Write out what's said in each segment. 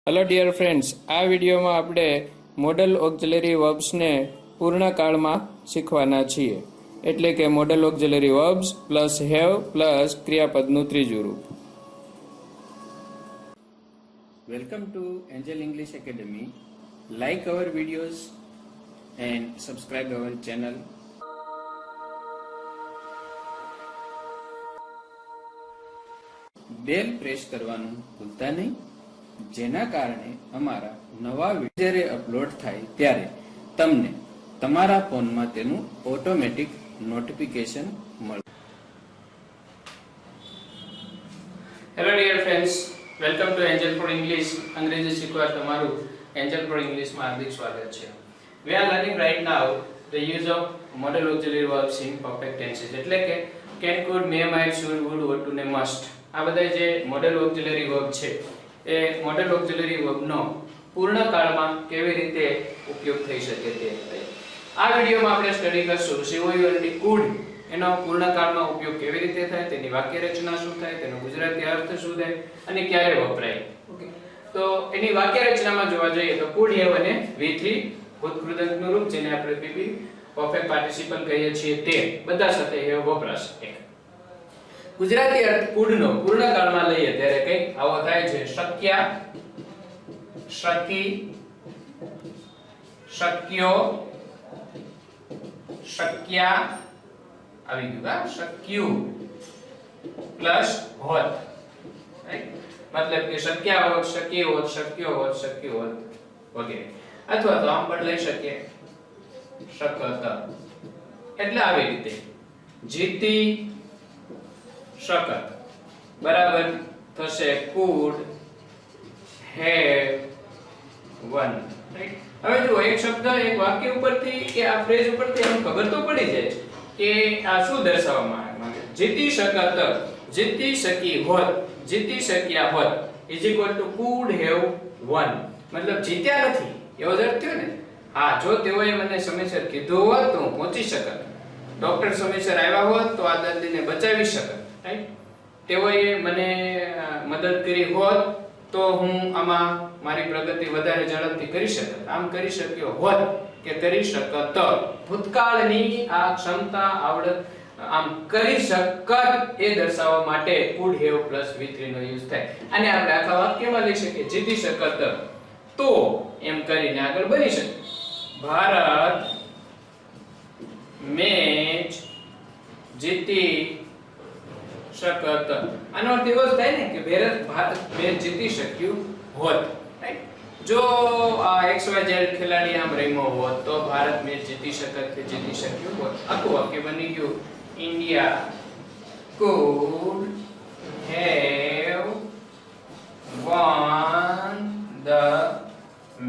Hello dear friends, આ વિડીયોમાં આપણે મોડલ ઓક્ઝિલરી વર્બ્સને પૂર્ણકાળમાં શીખવાના છીએ. એટલે કે modal auxiliary verbs plus have plus ક્રિયાપદનું ત્રીજું રૂપ. Welcome to Angel English academy. Like our videos and subscribe our channel. Bell press કરવાનું ભૂલતા નહીં, જેના કારણે અમારા નવા વિડીયો જ્યારે અપલોડ થાય ત્યારે તમને તમારા ફોનમાં તેનું ઓટોમેટિક નોટિફિકેશન મળે. Hello dear friends, welcome to Angel for English. અંગ્રેજી શીખવા તમારું એન્જલ ફોર ઇંગ્લિશમાં હાર્દિક સ્વાગત છે. We are learning right now the use of modal auxiliary verbs in perfect tenses. એટલે કે can, could, may, might, should, would, ought to ને must. આ બધા જે મોડલ ઓક્ઝિલરી વર્બ છે એ મોડલ ઓક્ઝિલરી વર્બનો પૂર્ણકાળમાં કેવી રીતે ઉપયોગ થઈ શકે તે. આ વિડીયોમાં આપણે સ્ટડી કરશું સીઓયુએલડી કુડ એનો પૂર્ણકાળમાં ઉપયોગ કેવી રીતે થાય, તેની વાક્ય રચના શું થાય, તેનો ગુજરાતી અર્થ શું થાય અને ક્યારે વપરાય. ઓકે, તો એની વાક્ય રચનામાં જોવા જઈએ તો કુડ હેવ અને V3 ભૂતકૃદંતનું રૂપ, જેને આપણે પીપી પરફેક્ટ પાર્ટિસિપલ કહીએ છીએ, તે બધા સાથે હેવ વપરાશે. ગુજરાતી અર્થ કુડનો પૂર્ણકાળમાં લઈએ ત્યારે કંઈક આવો થાય છે: શક્ય, શકી, શક્યો, શક્યા, આવી ગયું શક્યુ પ્લસ હોત. રાઈટ, મતલબ કે શક્યા હોત, શક્ય હોત, શક્યો હોત, શક્ય હોત વગેરે. અથવા તો આમ બદલાઈ શકે શકત. એટલે આવી રીતે જીતી શકત બરાબર થશે could have won. રાઈટ, હવે જો એક શબ્દ એક વાક્ય ઉપરથી કે આ ફ્રેઝ ઉપરથી એમ ખબર તો પડી જાય કે આ શું દર્શાવવામાં માંગે. જીતી શકત, જીતી શકી હોત, જીતી શક્યા હોત is equal to could have won. મતલબ જીત્યા નથી એવો જ અર્થ થયો ને. હા, જો તેઓએ મને સમયસર કીધું હોત તો હું પહોંચી શકત. ડોક્ટર સમયસર આવ્યા હોત તો આ દર્દીને બચાવી શકત. રાઈટ, તેઓએ મને મદદ કરી હોત તો હું આમાં મારી પ્રગતિ વધારે ઝડપથી કરી શકત. આમ કરી શક્યો હોત કે કરી શકત. ભૂતકાળની આ ક્ષમતા, આવડત, આમ કરી શકત એ દર્શાવવા માટે could have plus V3 નો યુઝ થાય. અને આપણે આખા વાક્યમાં લઈ શકીએ જીતી શકત તો એમ કરીને આગળ બની શકે. ભારત મેચ જીતી શકત. આનો અર્થ એવો થાય ને કે ભારત મેચ જીતી શક્યું હોત. રાઈટ, જો આ XYZ ખેલાડી આમ રમ્યો હોત તો ભારત મેચ જીતી શકત કે જીતી શક્યું હોત. આખું વાક્ય બની ગયું India could have won the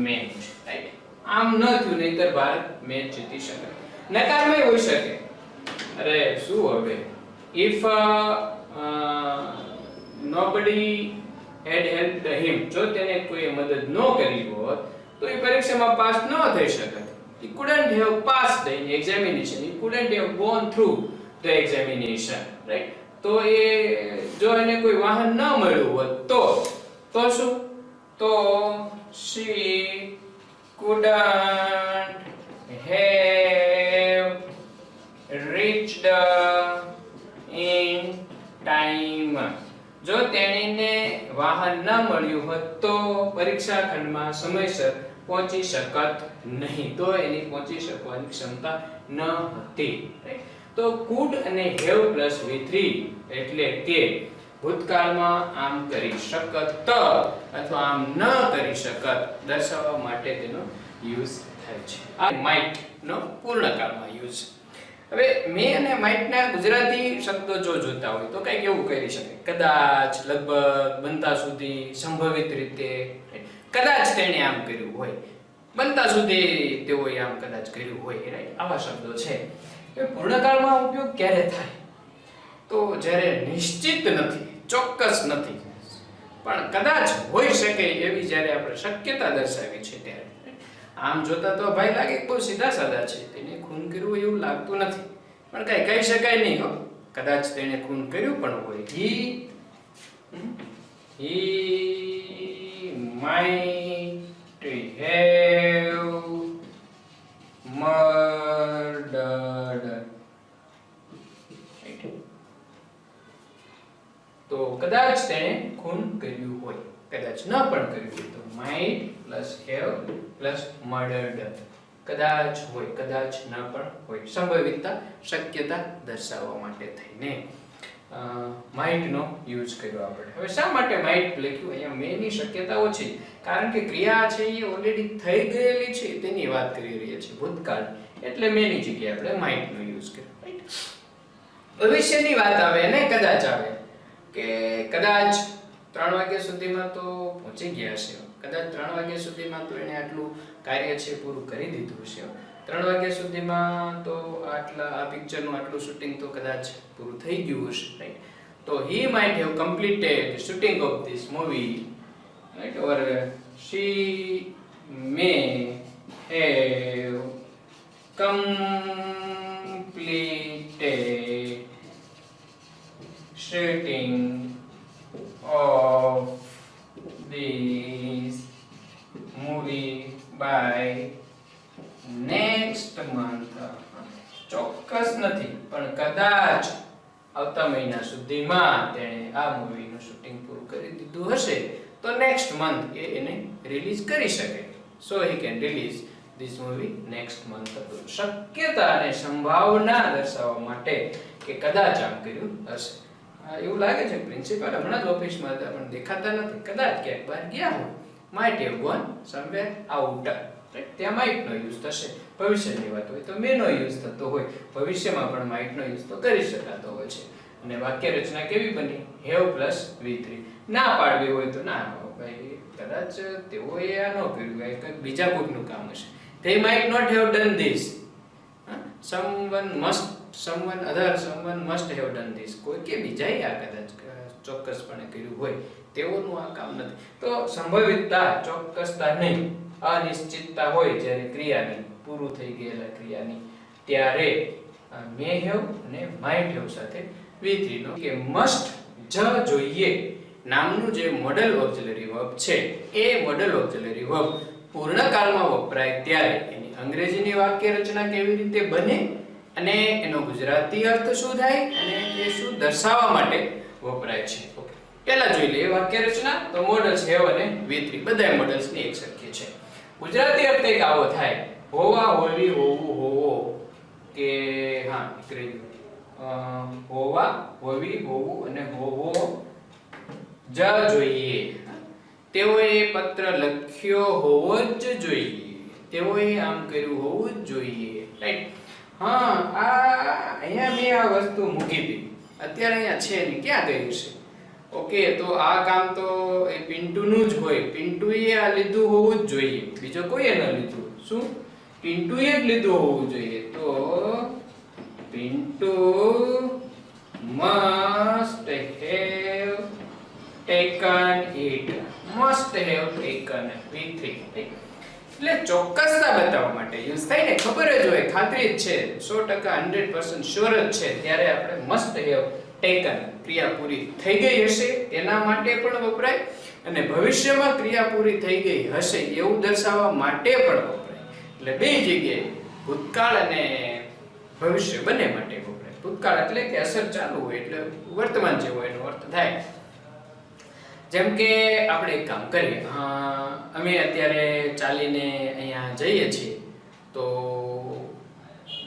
match. Right, આમ ન થયું નહીતર ભારત મેચ જીતી શકે. નકારમય હોઈ શકે. અરે શું હવે, if nobody had helped him, જો તેને કોઈ મદદ ન કરી હોત તો એ પરીક્ષામાં પાસ ન થઈ શકત. He couldn't have passed the examination, he couldn't have gone through the examination. Right, તો એ જો એને કોઈ વાહન ન મળ્યું હોત તો શું, તો she couldn't have reached in time. જો તેણીને વાહન ન મળ્યું હોત તો પરીક્ષા ખંડમાં સમયસર પહોંચી શકત નહીં. તો એની પહોંચી શકવાની ક્ષમતા ન હતી. તો could અને have plus V3 એટલે કે ભૂતકાળમાં આમ કરી શકત અથવા આમ ન કરી શકત દર્શાવવા માટે તેનો યુઝ થાય છે. આ might નો પૂર્ણકાળમાં યુઝ. હવે મે અને might ના ગુજરાતી શબ્દો જો જોતા હોય તો કઈક એવું કરી શકે: કદાચ, લગભગ, બનતા સુધી, સંભવિત રીતે. કદાચ તેણે આમ કર્યું હોય, બનતા સુધી તેઓએ આમ કદાચ કર્યું હોય. રાઈટ, આવા શબ્દો છે. એ પૂર્ણકાળમાં ઉપયોગ ક્યારે થાય? તો જ્યારે નિશ્ચિત નથી, ચોક્કસ નથી, પણ કદાચ હોઈ શકે એવી જ્યારે આપણે શક્યતા દર્શાવી છે ત્યારે. આમ જોતા તો ભાઈ લાગે બહુ સીધા સાદા છે, તેને ખૂન કર્યું એવું લાગતું નથી, પણ કઈ કહી શકાય નહીં હો. કદાચ તેને ખૂન કર્યું પણ હોય. he might have murdered. તો કદાચ તેણે ખૂન કર્યું હોય, કદાચ ન પણ કર્યું હોય તો might plus have plus murdered. કદાચ હોય, કદાચ ન પણ હોય. સંભવિતતા, શક્યતા દર્શાવવા માટે થઈને might નો યુઝ કર્યો આપણે. હવે શા માટે might લખ્યું? અહીંયા મે ની શક્યતા ઓછી, કારણ કે ક્રિયા છે એ ઓલરેડી થઈ ગયેલી છે તેની વાત કરી રહ્યા છે, ભૂતકાળ, એટલે મે ની જગ્યાએ આપણે might નો યુઝ કર્યો. રાઈટ. ભવિષ્યની વાત આવે અને કદાચ આવે કે કદાચ 3 વાગ્યા સુધીમાં તો પહોંચી ગયા છે, કદાચ 3 વાગ્યા સુધીમાં તો એને આટલું કાર્ય છે પૂરું કરી દીધું છે, 3 વાગ્યા સુધીમાં તો આ પિક્ચરનું આટલું શૂટિંગ તો કદાચ પૂરું થઈ ગયું હશે. રાઈટ. તો he might have completed the shooting of this movie, right, or she may have completed shooting of this movie by next month. ચોક્કસ નથી પણ કદાચ આવતા મહિના સુધીમાં તેણે આ મૂવીનું શૂટિંગ પૂરું કરી દીધું હશે તો નેક્સ્ટ મંથ એને રિલીઝ કરી શકે. સો he can release this movie next month. શક્યતા અને સંભાવના દર્શાવવા માટે કે કદાચ આમ કર્યું હશે. એવું લાગે છે પ્રિન્સિપલ હમણાં જ ઓફિસમાં હતા પણ દેખાતા નથી, કદાચ ક્યાંક બહાર ગયા હોય. might have gone somewhere out. ત્યાં might નો યુઝ થશે. ભવિષ્યની વાત હોય તો may નો યુઝ થતો હોય, ભવિષ્યમાં પણ might નો યુઝ તો કરી શકાતો હોય છે. અને વાક્ય રચના કેવી બની? have plus v3. ના પાડવી હોય તો ના, ભાઈ કદાચ તેઓએ આ ન કર્યું, કંઈક બીજા કોઈકનું કામ હશે. they might not have done this. someone must have done this. કોઈ કે બીજાએ આ કદાચ ચોક્કસપણે કર્યું હોય તેઓનું આ કામ નથી. તો સંભવિતતા, ચોક્કસતા નહીં, અનિશ્ચિતતા હોય જ્યારે ક્રિયાની, પૂરું થઈ ગયેલા ક્રિયાની, ત્યારે may have અને might have સાથે v3 નો કે must જ જોઈએ નામનું જે મોડલ ઓક્સિલરી વર્બ છે એ મોડલ ઓક્સિલરી વર્બ પૂર્ણકાળમાં વપરાય ત્યારે એની અંગ્રેજીની વાક્ય રચના કેવી રીતે બને અને એનો ગુજરાતી અર્થ શું થાય અને એ શું દર્શાવવા માટે વપરાય છે. ઓકે, પહેલા જોઈ લઈએ વાક્ય રચના. તો મોડલ્સ have અને v3 બધાય મોડલ્સ ની એક સરખી છે. ગુજરાતી અર્થ એક આવો થાય: હોવા, હોવી, હોવું, હોવો, કે હા હોવા, હોવી, હોવું અને હોવો જ જોઈએ. તેઓએ પત્ર લખ્યો હોવો જ જોઈએ, તેઓએ આમ કર્યું હોવું જ જોઈએ. રાઈટ. હા, અહીંયા મેં આ વસ્તુ મૂકી હતી, અત્યારે અહીંયા છે ને ક્યાં ગયું છે? ઓકે, તો આ કામ તો એ પિન્ટુનું જ હોય, પિન્ટુએ આ લીધું હોવું જ જોઈએ, બીજો કોઈએ ન લીધું. શું? પિન્ટુએ જ લીધું હોવું જોઈએ. તો Pintu must have taken it. must have taken v3. એટલે ચોક્કસતા બતાવવા માટે યુઝ થાય ને, ખબર જ હોય, ખાતરી જ છે, 100% 100% શ્યોર જ છે, ત્યારે આપણે must have taken, ક્રિયા પૂરી થઈ ગઈ હશે તેના માટે પણ વપરાય અને ભવિષ્યમાં ક્રિયા પૂરી થઈ ગઈ હશે એવું દર્શાવવા માટે પણ વપરાય. એટલે બે જગ્યાએ ભૂતકાળ અને ભવિષ્ય બંને માટે વપરાય. ભૂતકાળ એટલે કે અસર ચાલુ હોય એટલે વર્તમાન જે હોય એનો અર્થ થાય. જેમ કે આપણે એક કામ કરીએ, અમે અત્યારે ચાલીને અહીંયા જઈએ છીએ તો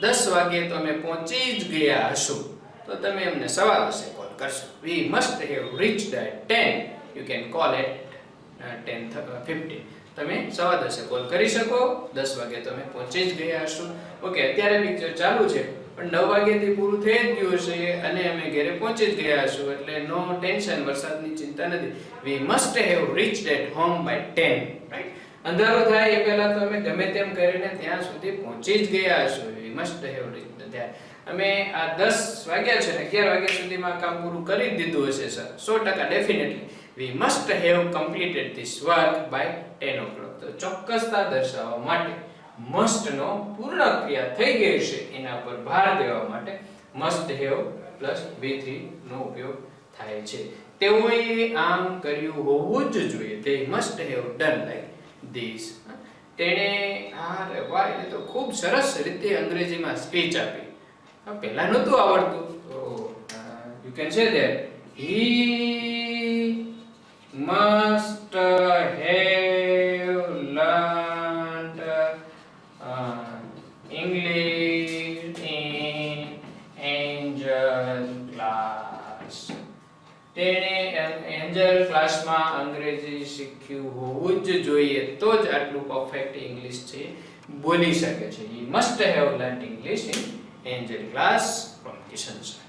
10 વાગે તો અમે પહોંચી જ ગયા હશું, તો તમે અમને 10:15 કોલ કરશો. we must have reached at 10. you can call at 10:15. તમે 10:15 કોલ કરી શકો, 10 વાગે તો અમે પહોંચી જ ગયા હશું. ઓકે, અત્યારે પિક્ચર ચાલુ છે પણ 9 વાગ્યાથી પૂરું થઈ જ ગયું હશે અને અમે ઘરે પહોંચી જ ગયા હશું, એટલે નો ટેન્શન, વરસાદની ચિંતા નથી. we must have reached at home by 10. Right. અંધારો થાય એ પહેલા તો અમે ગમે તેમ કરીને ત્યાં સુધી પહોંચી જ ગયા હશું. we must have reached there. અમે આ 10 વાગ્યા છે ને 11 વાગ્યા સુધીમાં કામ પૂરું કરી દીધું હશે sir, 100% definitely. we must have completed this work by 10 o'clock. તો ચોક્કસતા દર્શાવવા માટે must નો પૂર્ણ ક્રિયા થઈ ગઈ છે એના પર ભાર દેવા માટે must have plus v3 નો ઉપયોગ થાય છે. તેઓએ આમ કર્યું હોવું જ જોઈએ. They must have done like this. તેણે આ વાહ એ તો ખૂબ સરસ રીતે અંગ્રેજીમાં સ્પીચ આપી. પહેલા નહોતું આવડતું તો you can say that he must have learned English in Angel class. તેણે એન્જલ ક્લાસમાં અંગ્રેજી શીખ્યું હોવું જ જોઈએ તો જ આટલું પરફેક્ટ ઇંગ્લિશ છે બોલી શકે છે. he must have learned English in Angel class from Kishan sir.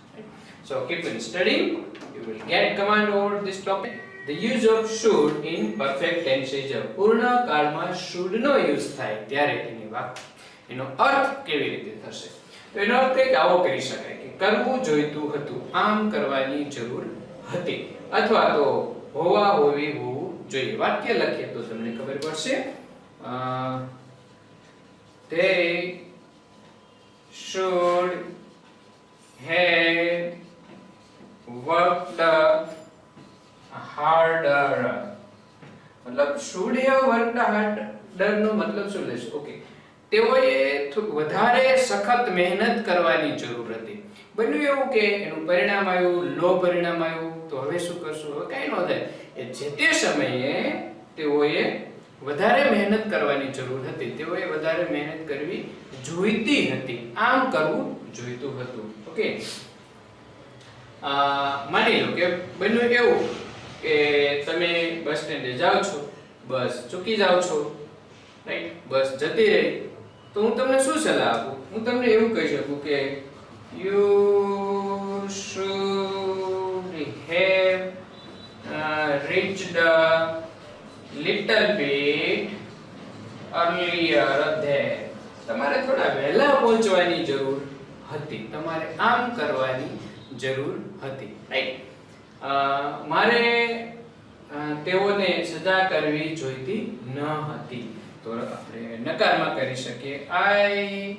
So keep on studying, you will get command over this topic. The use of should in perfect tense is પૂર્ણ કાળમાં should no use થાય ત્યારે એનો અર્થ કેવી રીતે થશે? તો એનો અર્થ કંઈક આવો કરી શકાય કે કરવું જોઈતું હતું, આમ કરવાની જરૂર હતી, અથવા તો હોવી હોવું જોઈએ. વાક્ય લખીએ તો તમને ખબર પડશે. They should have worked harder. मतलब should have worked harder નો મતલબ શું લેશો? ઓકે, તેઓએ વધારે સખત મહેનત કરવાની જરૂર હતી. બન્યું એવું કે એનું પરિણામ આવ્યું, લો પરિણામ આવ્યું, તો હવે શું કરશું? હવે કઈ ન થાય. એ જે તે સમયે તેઓએ વધારે મહેનત કરવાની જરૂર હતી, તેઓએ વધારે મહેનત કરવી જોઈતી હતી, આમ કરવું જોઈતું હતું. ઓકે, માની લો કે બન્યું એવું કે તમે બસ સ્ટેન્ડે જાઓ છો, બસ ચૂકી જાઓ છો, રાઈટ? બસ જતી રહી તો હું તમને શું સલાહ આપું? હું તમને એવું કહી શકું કે you should have reached a little bit earlier there. તમારે થોડા વહેલા પહોંચવાની જરૂર હતી, તમારે આમ કરવાની જરૂર હતી, રાઈટ? મારે તેઓને સજા કરવી જોઈતી ન હતી, તો આપણે નકારમાં કરી શકીએ I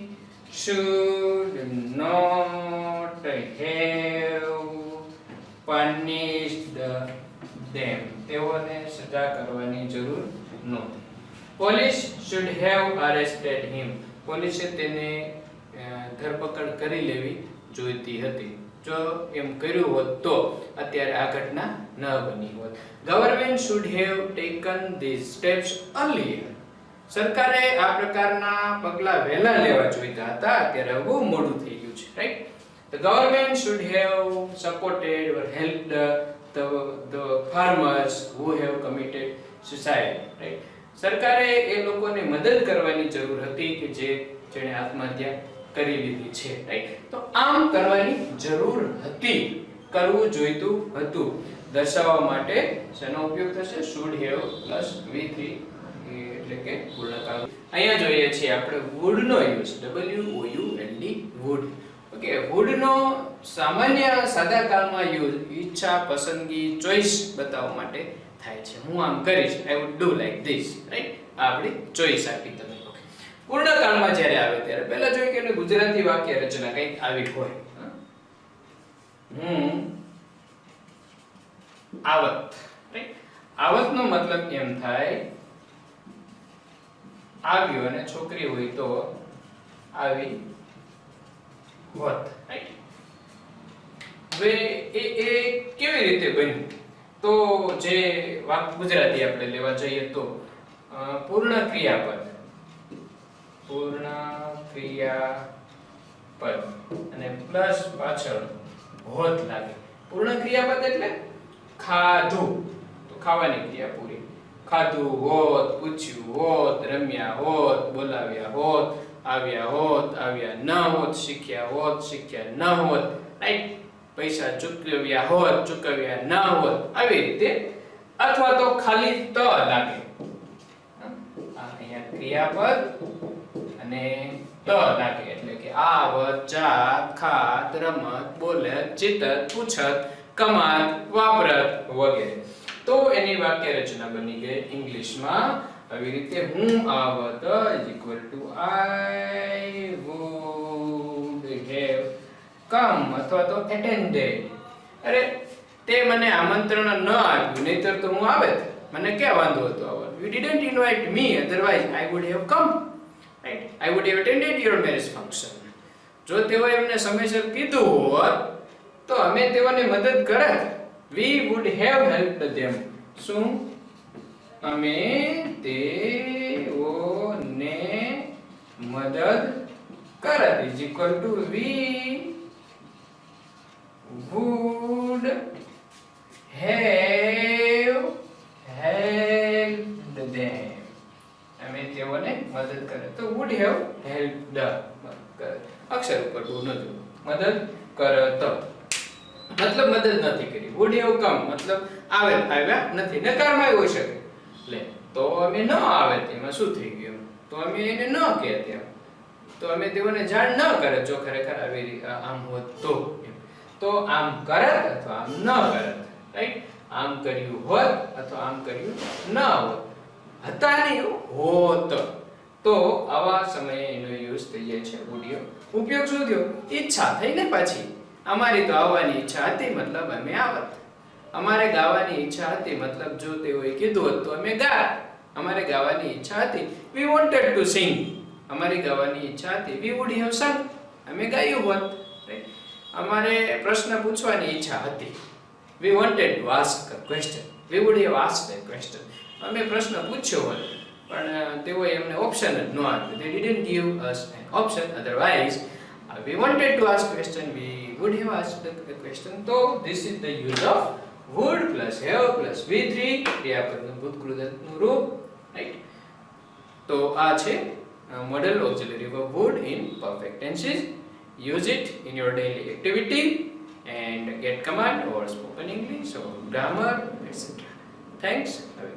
should not have punished them. તેઓને સજા કરવાની જરૂર નહોતી. Police should have arrested him. પોલીસે તેને ધરપકડ કરી લેવી જોઈતી હતી. જો એમ કર્યું હોત તો અત્યારે આ ઘટના ન બની હોત. Government should have taken these steps earlier. સરકારે આ પ્રકારના પગલા વહેલા લેવા જોઈતા હતા, અત્યારે બહુ મોડું થઈ ગયું છે, right? The government should have supported or helped the farmers who have committed suicide, right? સરકારે એ લોકોને મદદ કરવાની જરૂર હતી કે જેણે આત્મહત્યા કરી લીધી છે, રાઈટ? તો આમ કરવાની જરૂર હતી, કરવું જોઈતું હતું દર્શાવવા માટે શેનો ઉપયોગ થશે? should have plus V3 એટલે કે પૂર્ણકાળ. અહીંયા જોઈએ છીએ આપણે would નો use, WOULD would. Okay, would નો સામાન્ય સાદા કાળમાં યુઝ ઈચ્છા, પસંદગી, ચોઈસ બતાવવા માટે થાય છે. હું આમ કરીશ, I would do like this, right? આ આપણી ચોઈસ આપી તમે. ઓકે, પૂર્ણ કાળમાં જ્યારે આવે ત્યારે પહેલા જોઈએ કે ગુજરાતી વાક્ય રચના કંઈક આવી હોય. હું આવત, રાઈટ? આવતનો મતલબ એમ થાય આવ્યો, અને છોકરી હોય તો આવી હોત, રાઈટ? હવે એ કેવી રીતે બન્યું? તો જે ગુજરાતી આપણે લેવા જઈએ તો પૂર્ણ ક્રિયાપદ અને પ્લસ પાછળ હોત લાગે. પૂર્ણ ક્રિયાપદ એટલે ખાધું, તો ખાવાની ક્રિયા પૂરી. ખાધું હોત, પૂછ્યું હોત, રમ્યા હોત, બોલાવ્યા હોત, આવ્યા હોત, આવ્યા ન હોત, શીખ્યા હોત, શીખ્યા ન હોત, રાઈટ? પૈસા ચૂકવ્યા હોત, ચૂકવ્યા ન હોત, આવી રીતે. અથવા તો ખાલી ત લાગે, અહીંયા ક્રિયાપદ અને ત લાગે એટલે કે આવત, જાત, ખાત, રમત, બોલત, ચિતત, પૂછત, કમાત, વાપરત વગેરે. તો એની વાક્ય રચના બની ગઈ ઇંગ્લિશમાં આવી રીતે. હું આવત is equal to I would have come અથવા તો attended. અરે તે મને આમંત્રણ ન આપ્યું, નહીતર તો હું આવત. મને ક્યાં વાંધો હતો આવવાનો? You didn't invite me, otherwise I would have come. Right? I would have attended your marriage function. જો તેઓએ એમને સમયસર કીધું હોત તો અમે તેઓને મદદ કરત. We would have helped them. શું? અમે તેઓને મદદ કરત is equal to we would have helped them. અમે તેઓને મદદ કરે તો would have helped અક્ષર ઉપર બહુ ન જોવું. મદદ કરત મતલબ મદદ નથી કરી. would have come મતલબ આવ્યા નથી, નકારમાં હોઈ શકે. લે તો અમે ન આવે તેમાં શું થઈ ગયું? તો અમે એને ન કહેત એમ, તો અમે તેઓને જાણ ન કરે જો ખરેખર આવી આમ હોત તો આમ કરત અથવા આમ ન કરત. રાઈટ? આમ કર્યું હોત અથવા આમ કર્યું ન હોત. હતા નહીં હોત. તો આવા સમયે એનો યુઝ થઈ જાય છે would have. ઉપયોગ શું થયો? ઈચ્છા થઈ ને પાછી. અમારી તો આવવાની ઈચ્છા હતી મતલબ અમે આવત. અમારે ગાવાની ઈચ્છા હતી મતલબ જો તેઓએ કીધું હોત તો અમે ગાત. અમારે ગાવાની ઈચ્છા હતી we wanted to sing. અમારી ગાવાની ઈચ્છા હતી we would have sung. અમે ગાયું હોત. રાઈટ? અમારે પ્રશ્ન પૂછવાની ઈચ્છા હતી we wanted to ask a question. we would have asked a question. અમે પ્રશ્ન પૂછ્યો હોત પણ તેઓએ એમને ઓપ્શન જ ન આપ્યું. they didn't give us an option, otherwise we wanted to ask question, we would have asked the question. So this is the use of would plus have plus V3 ક્રિયાપદનું ભૂતકૃતનું રૂપ. રાઈટ? તો આ છે modal auxiliary verb would in perfect tenses. Use it in your daily activity and get command or spoken English or grammar, etc. Thanks. Have a